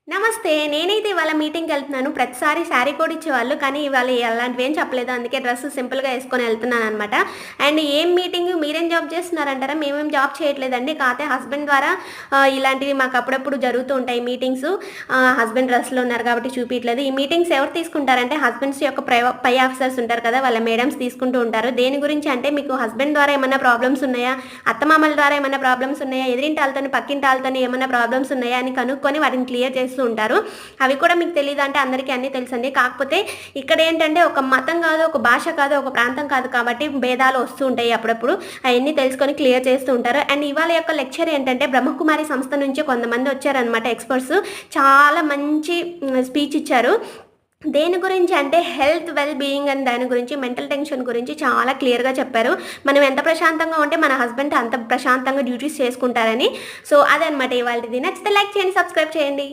నమస్తే. నేనైతే ఇవాళ మీటింగ్‌కెళ్తున్నాను. ప్రతిసారి శారీ కోడ్ ఇచ్చేవాళ్ళు. కానీ ఇవాళ అలాంటివేం చెప్పలేదు. అందుకే డ్రెస్ సింపుల్‌గా యేసుకొని ఎళ్తున్నాననమాట. అండ్ ఏం మీటింగ్ మీరేం జాబ్ చేస్తున్నారంటారా? మేమేం జాబ్ చేయట్లేదండి. కాతే హస్బెండ్ ద్వారా ఇలాంటివి మాకు అప్పుడప్పుడు జరుగుతూ ఉంటాయి మీటింగ్స్. హస్బెండ్ డ్రెస్‌లో ఉన్నారు కాబట్టి చూపియట్లేదు. ఈ మీటింగ్స్ ఎవరు తీసుకుంటారంటే హస్బెండ్స్ యొక్క పై ఆఫీసర్స్ ఉంటారు కదా! వాళ్ళ మేడమ్స్ తీసుకుంటూ ఉంటారు. దేని గురించి అంటే మీకు హస్బెండ్ ద్వారా ఏమన్నా ప్రాబ్లమ్స్ ఉన్నాయా? అత్తమామల ద్వారా ఏమన్నా ప్రాబ్లమ్స్ ఉన్నాయా? ఎదిరింటి ఆళ్ళతోని, పక్కింటి ఆళ్ళతోని ఏమన్నా ప్రాబ్లమ్స్ ఉన్నాయా? అని కనుక్కొని వాటిని క్లియర్ చేస్తూ ఉంటారు. అవి కూడా మీకు తెలీదంటే అందరికీ అన్నీ తెలుసండి. కాకపోతే ఇక్కడేంటంటే ఒక మతం కాదు, ఒక భాష కాదు, ఒక ప్రాంతం కాదు కాబట్టి భేదాలు వస్తూ ఉంటాయి అప్పుడప్పుడు. అయన్నీ తెలుసుకొని క్లియర్ చేస్తూ ఉంటారు. అండ్ ఇవాళ యొక్క లెక్చర్ ఏంటంటే బ్రహ్మకుమారి సంస్థ నుంచి కొంతమంది వచ్చారనమాట ఎక్స్‌పర్ట్స్. చాలా మంచి స్పీచ్ ఇచ్చారు. దేని గురించి అంటే హెల్త్ వెల్ బీయింగ్ అని దాని గురించి, మెంటల్ టెన్షన్ గురించి చాలా క్లియర్‌గా చెప్పారు. మనం ఎంత ప్రశాంతంగా ఉంటే మన హస్బెండ్ అంత ప్రశాంతంగా డ్యూటీస్ చేసుకుంటారని. సో, అదనమాట ఇవాల్టిది. నచ్చితే లైక్ చేయండి, సబ్స్క్రైబ్ చేయండి.